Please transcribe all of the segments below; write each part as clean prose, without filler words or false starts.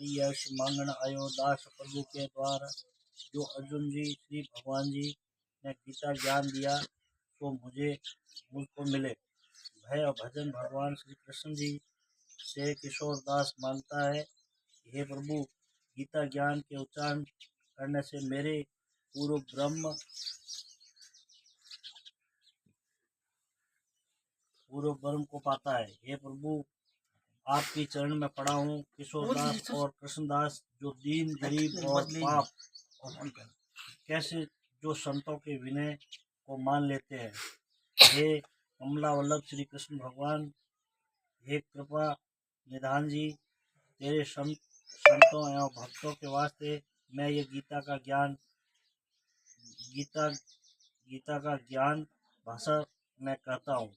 भांति यश मांगण आयो दास प्रभु के द्वार। जो अर्जुन जी श्री भगवान जी ने गीता ज्ञान दिया तो मुझको मिले। भय और भजन भगवान श्री कृष्ण जी से किशोर दास मांगता है, हे प्रभु गीता ज्ञान के उच्चारण करने से मेरे पूर्व ब्रह्म को पाता है। हे प्रभु आपकी चरण में पड़ा हूँ। किशोरदास और कृष्णदास जो दीन गरीब और पाप कैसे जो संतों के विनय को मान लेते हैं। हे कमला वल्लभ श्री कृष्ण भगवान, हे कृपा निधान जी, तेरे संतों एवं भक्तों के वास्ते मैं ये गीता का ज्ञान भाषा में कहता हूँ।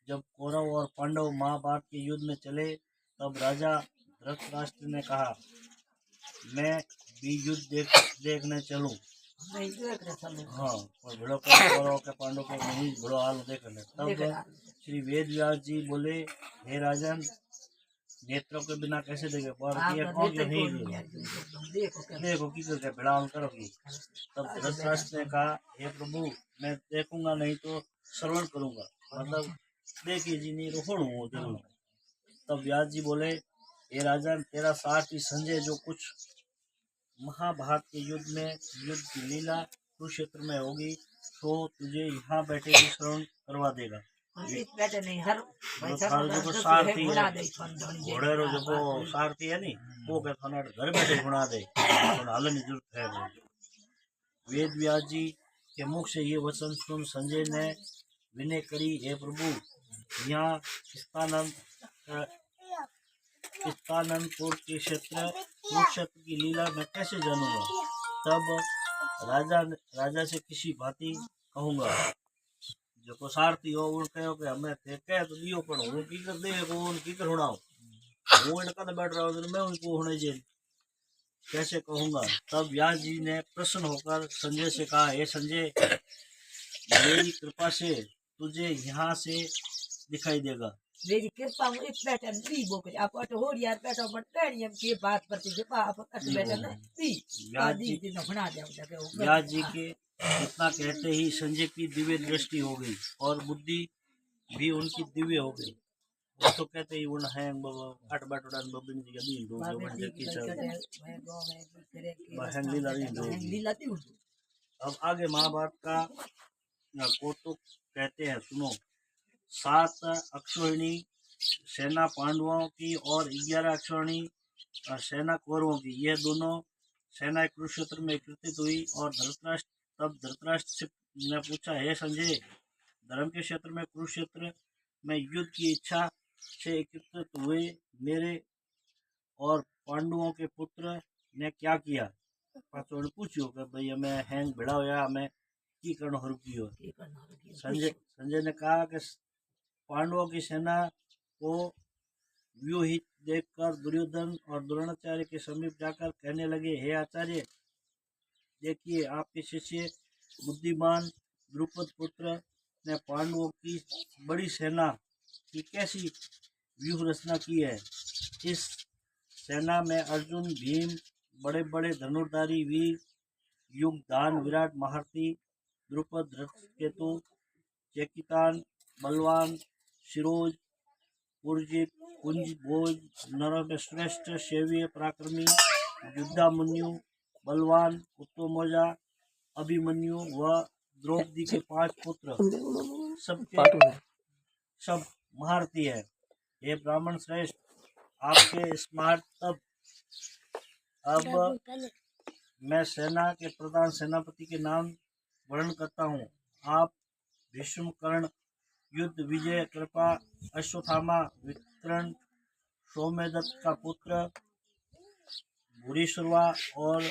जब कौरव और पांडव महाभारत के युद्ध में चले तब राजा धृतराष्ट्र ने कहा, मैं भी युद्ध देखने चलूं। हाँ, और भिड़ो के कौरव के पांडव के नहीं भिड़ो हाल देखने। तब श्री वेद व्यास जी बोले, हे राजन नेत्रों के बिना कैसे देखे, पर नहीं देखो की करके भिड़ाल करोगी। तब धृतराष्ट्र ने कहा, हे प्रभु मैं देखूंगा नहीं तो श्रवण करूंगा, मतलब देखिए जी नहीं रोहणू जरूर। तब व्यास जी बोले, हे राजन तेरा सारथी संजय जो कुछ महाभारत के युद्ध की लीला कुरुक्षेत्र में होगी तो तुझे यहाँ बैठे ही श्रवण करवा देगा। जो सारथी है घोड़े रो जो सारथी है नी वो कहता घर बैठे सुना दे हालन की जरूरत है। वेद व्यास जी के मुख से ये वचन सुन संजय ने विनय करी, हे प्रभु यहाँ स्थानपुर के क्षेत्र कुरुक्षेत्र की लीला मैं कैसे जानूंगा। तब राजा से किसी भांति कहूंगा। जो को सारथी हो उन कहो कि हमें कह तो दियो पर हूँ की कर दे को की कर होना वो इनका तो बैठ रहा हूँ मैं उनको होने जे कैसे कहूंगा। तब व्यास जी ने प्रसन्न होकर संजय से कहा, हे संजय मेरी कृपा से तुझे यहाँ से दिखाई देगा। मेरी कृपा में इस बैठे नहीं वो करे आप तो हो यार बैठो पर पैणी हम की बात पर तुझे आप कट बैठे ना व्यास जी के इतना कहते ही संजय की दिव्य दृष्टि हो गई और बुद्धि भी उनकी दिव्य हो गई। वो तो कहते ही उन है कट बैठ उड़ान बबिन जी का दिन दो जो बन जकी चल। अब आगे महाभारत का कौतुक कहते हैं, सुनो। 7 अक्षौहिणी सेना पांडवों की और 11 अक्षौहिणी सेना कौरवों की, यह दोनों सेना कुरुक्षेत्र में एकत्रित हुई। और धृतराष्ट्र ने पूछा, हे संजय धर्म के क्षेत्र में कुरुक्षेत्र में युद्ध की इच्छा से एकत्रित हुए मेरे और पांडवों के पुत्र ने क्या किया। पाचोड़ पूछियो कि भाई हमें हैंग भिड़ा होया हमें की करण हो रुकियो। संजय ने कहा कि पांडवों की सेना को व्यूहित देखकर दुर्योधन और द्रोणाचार्य के समीप जाकर कहने लगे, हे आचार्य देखिए आपके शिष्य बुद्धिमान द्रुपद पुत्र ने पांडवों की बड़ी सेना की कैसी व्यूह रचना की है। इस सेना में अर्जुन भीम बड़े बड़े धनुर्धारी वीर युगदान विराट महारथी द्रुपद धृतकेतु चेकितान बलवान शिरोज पुरजित कुंज भोज नरश्रेष्ठ शैव्य पराक्रमी युद्धामन्यु बलवान उत्तमोजा अभिमन्यु व द्रौपदी के 5 पुत्र सब महारथी है। ये ब्राह्मण श्रेष्ठ आपके स्मार्ट। तब अब मैं सेना के प्रधान सेनापति के नाम वर्णन करता हूँ। आप भीष्म कर्ण युद्ध विजय कृपा अश्वत्थामा विकर्ण सौम्यदत्त का पुत्र भूरिश्रवा और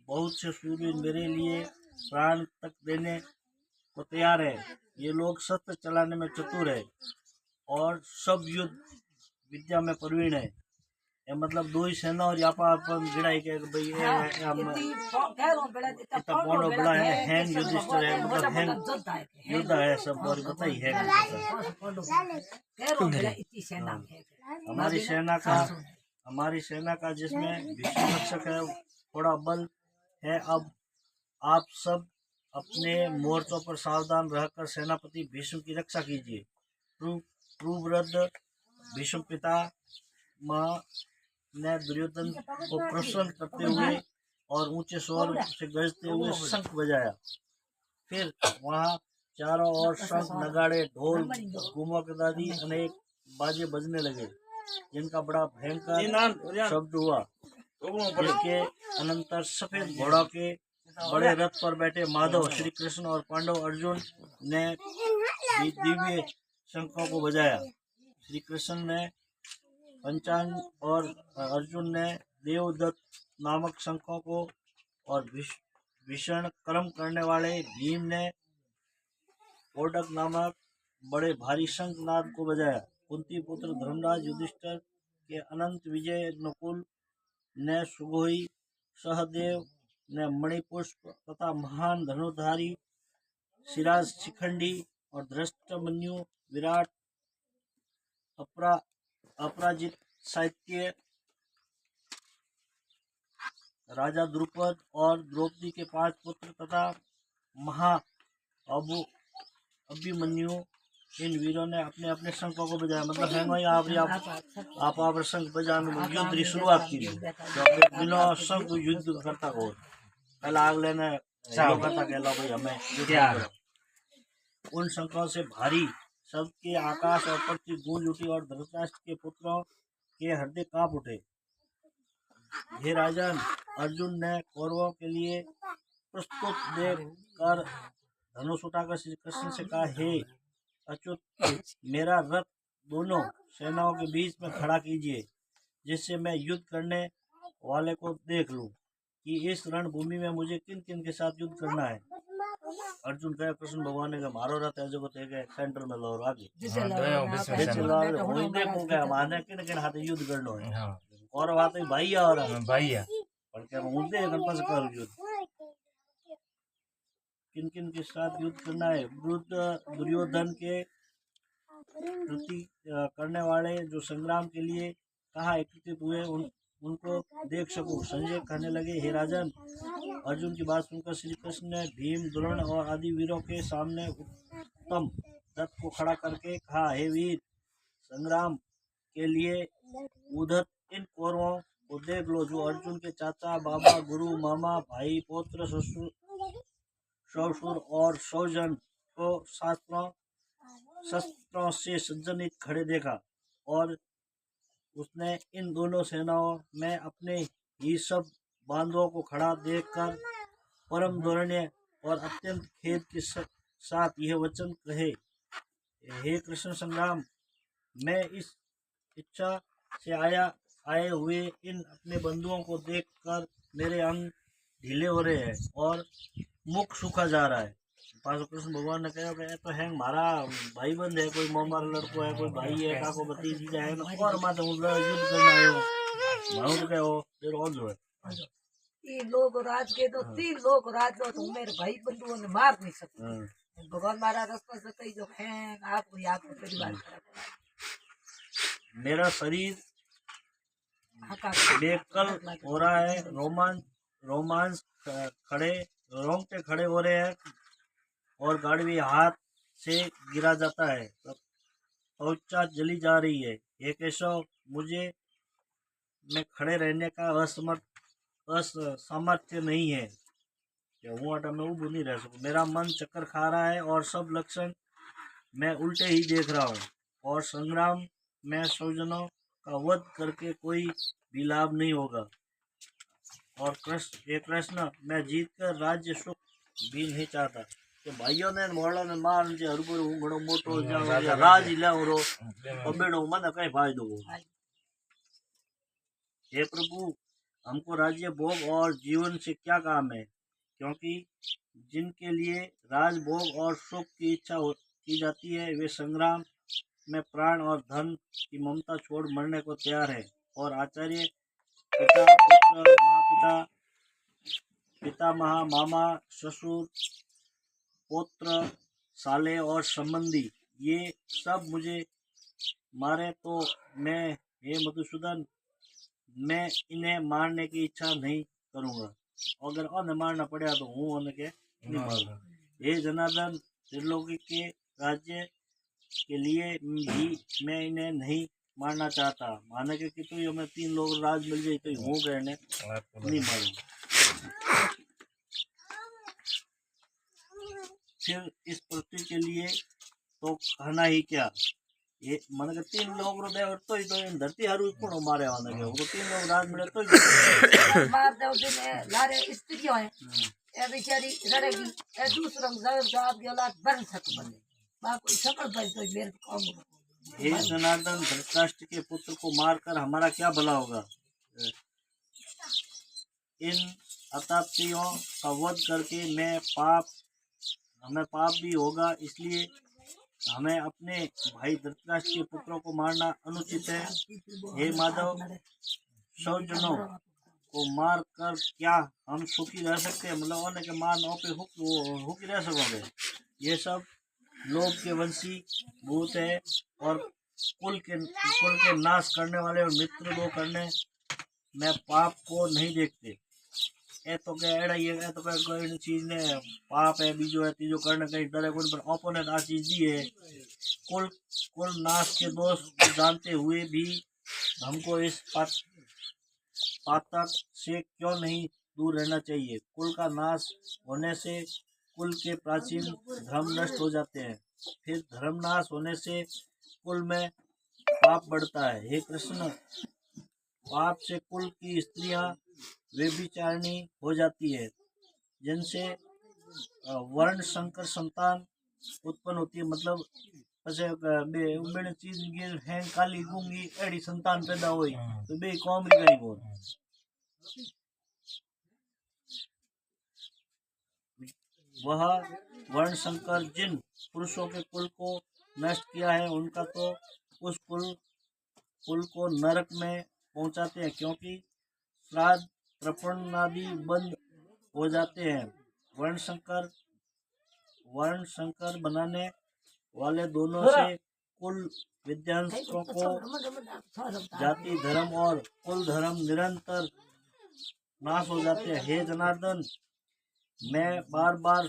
बहुत से सूर्य मेरे लिए प्राण तक देने को तैयार है। ये लोग शस्त्र चलाने में चतुर है और सब युद्ध विद्या में प्रवीण है। ये मतलब 2 ही सेना और यहाँ पर गिड़ाई के भाई इतना कौन बड़ा है हैंग युधिष्ठिर है मतलब हैंग योद्धा है सब और बताई है। हमारी सेना का हमारी सेना का जिसमें भीष्म रक्षक है थोड़ा बल है। अब आप सब अपने मोर्चों पर सावधान रहकर सेनापति भीष्म की रक्षा कीजिए। प्रुवृद्ध भीष्म पितामह ने दुर्योधन को प्रसन्न करते हुए और ऊंचे स्वर से गरजते हुए शंख बजाया। फिर वहां चारों ओर शंख, नगाड़े, ढोल, घुमक आदि अनेक बाजे बजने लगे, जिनका बड़ा भयंकर शब्द हुआ। इसके अनंतर सफेद घोड़ों के बड़े रथ पर बैठे माधव, श्री कृष्ण और पांडव अर्जुन ने दिव्य शंखों को बजाया। श्री कृष्ण ने पंचांग और अर्जुन ने देवदत्त नामक शंखों को और भीषण कर्म करने वाले भीम ने कोडक नामक बड़े भारी शंख नाद को बजाया। कुंती पुत्र धर्मराज युधिष्ठिर के अनंत विजय नकुल ने सुगोही, सहदेव ने मणिपुष्प तथा महान धनुर्धारी सिराज शिखंडी और धृष्टमन्यु, विराट, अपराजित, साहित्य, राजा द्रुपद और द्रौपदी के 5 पुत्र तथा महा अभिमन्यु, इन वीरों ने अपने अपने शंखों को बजाया। मतलब है भाई आप शंख बजाने युद्ध की शुरुआत की बिना शंख युद्ध करता हो पहले आग लेने करता कहला भाई हमें उन शंखों से भारी शब्द के आकाश और पृथ्वी गूंज उठी और धृतराष्ट्र के पुत्रों के हृदय कांप उठे। हे राजन, अर्जुन ने कौरवों के लिए प्रस्तुत देखकर धनुष उठाकर श्री कृष्ण से कहा, हे अच्युत, मेरा रथ दोनों सेनाओं के बीच में खड़ा कीजिए, जिससे मैं युद्ध करने वाले को देख लूं कि इस रणभूमि में मुझे किन किन के साथ युद्ध करना है। अर्जुन कहे, कृष्ण भगवान ने कहा, मारो रथ है जो सेंटर में लो आगे माने किन किन हाथ युद्ध करना है और बात भाई और पर क्या मुद्दे कर युद्ध किन किन के साथ युद्ध करना है। वृद्ध दुर्योधन के प्रति करने वाले जो संग्राम के लिए कहा एकत्रित हुए उनको देख सकूं। संजय कहने लगे, हे राजन, अर्जुन की बात सुनकर श्री कृष्ण ने भीम, द्रोण और आदि वीरों के सामने उत्तम रथ को खड़ा करके कहा, हे वीर, संग्राम के लिए उद्धत इन कौरवों को देख लो, जो अर्जुन के चाचा, बाबा, गुरु, मामा, भाई, पौत्र, ससुर और सौजन को शस्त्रों से सज्जनित खड़े देखा। और उसने इन दोनों सेनाओं में अपने ही सब बांधवों को खड़ा देखकर परम दौड़ने और अत्यंत खेद के साथ यह वचन कहे, हे कृष्ण संग्राम, मैं इस इच्छा से आए हुए इन अपने बंधुओं को देखकर मेरे अंग ढीले हो रहे हैं और मुख सूखा जा रहा है। कृष्ण भगवान ने कहा, तो है हमारा भाई बंद है, कोई मोमार लड़को है, कोई भाई है, काको भतीजा है और माते युद्ध करना आयो माउंट के हो फिर और जो है 3 लोग राज के तो 3 लोग राज दो तो मेरे भाई बंधुओं ने मार नहीं सकते। भगवान मारा रास्ता से जो है आपको परिवार मेरा शरीर बेकल हो रहा है, रोमांस रोंगटे खड़े हो रहे हैं और गाड़ी हाथ से गिरा जाता है, त्वचा जली जा रही है। ये केशव, मुझे में खड़े रहने का सामर्थ्य नहीं है, मैं उब नहीं रह सकूं। मेरा मन चक्कर खा रहा है और सब लक्षण मैं उल्टे ही देख रहा हूँ और संग्राम में स्वजनों का वध करके कोई भी लाभ नहीं होगा। और कृष्ण, मैं जीत कर राज्य सुख भी नहीं चाहता। तो भाइयों ने मोड़ों ने मार जे हरपुर हूँ बड़ो मोटो हो जाओ राज ले रो बेड़ो मन कहीं फायदो हो। हे प्रभु, हमको राज्य भोग और जीवन से क्या काम है, क्योंकि जिनके लिए राज भोग और सुख की इच्छा की जाती है वे संग्राम में प्राण और धन की ममता छोड़ मरने को तैयार है। और आचार्य, पिता, पुत्र, महापिता, पितामह, मामा, ससुर, पौत्र, साले और संबंधी, ये सब मुझे मारे तो मैं, हे मधुसूदन, मैं इन्हें मारने की इच्छा नहीं करूंगा। अगर उन्हें मारना पड़ा तो हूँ उन्हें के नहीं मारूंगा। हे जनार्दन, त्रिलोकी के राज्य के लिए भी मैं इन्हें नहीं मारना चाहता। माने कि तो ये मैं 3 लोग राज मिल गई तो हूँ कहने नहीं मारूंगा। फिर इस पृथ्वी के लिए तो कहना ही क्या। ये मन के 3 लोग रो दे तो ही तो इन धरती हरू कोण मारे वाने के वो 3 लोग राज मिले तो ही मार दो दिन लारे स्त्रियों है ए बेचारी लड़ेगी ए दूसरों जवाब की औलाद बन सक बने बाप कोई समझ भाई तो मेरे काम। हे जनार्दन, धृतराष्ट्र के पुत्र को मारकर हमारा क्या भला होगा। इन अताप्तियों का वध करके हमें पाप भी होगा, इसलिए हमें अपने भाई धृतराष्ट्र के पुत्रों को मारना अनुचित है। हे माधव, सौजनों को मार कर क्या हम सुखी रह सकते हैं। मतलब उन्हें के मार नौ पे हुक रह सकोगे। ये सब लोग के वंशी भूत है और कुल के नाश करने वाले और मित्र दो करने में पाप को नहीं देखते। ए तो क्या एड़ा ये तो क्या कोई चीज ने पाप है बीजो है तीजो करने कहीं डरे कोई पर ओपोनेंट आ चीज दी है। कुल नाश के दोष जानते हुए भी हमको इस पातक से क्यों नहीं दूर रहना चाहिए। कुल का नाश होने से कुल के प्राचीन धर्म नष्ट हो जाते हैं। फिर धर्म नाश होने से कुल में पाप बढ़ता है। हे कृष्ण, पाप से कुल की स्त्रियां व्यभिचारिणी हो जाती है, जिनसे वर्ण संकर संतान उत्पन्न होती है। मतलब बे चीज है काली गूंगी एड़ी संतान पैदा हुई तो बे कौम री कहीं बोल। वह वर्ण संकर जिन पुरुषों के कुल को नष्ट किया है उनका तो उस कुल को नरक में पहुंचाते हैं, क्योंकि श्राद्ध तर्पण आदि बंद हो जाते हैं। वर्ण संकर बनाने वाले दोनों से कुल विध्वंसों को जाति धर्म और कुल धर्म निरंतर नाश हो जाते हैं। हे जनार्दन, मैं बार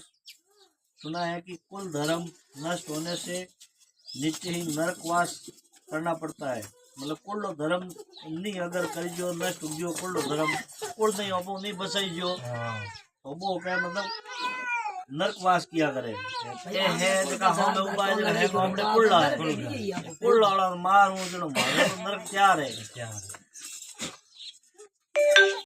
सुना है कि कुल धर्म नष्ट होने से निश्चय ही नरकवास करना पड़ता है। मतलब कुल धर्म नहीं अगर करी जो नष्ट हो गयो कुल धर्म कुल नहीं हो नहीं बसाई जो तो वो क्या मतलब नरकवास किया करे। ये है जका हम उपाय जका है हमने कुल वाला मार हूं जो मारे नरक क्या है।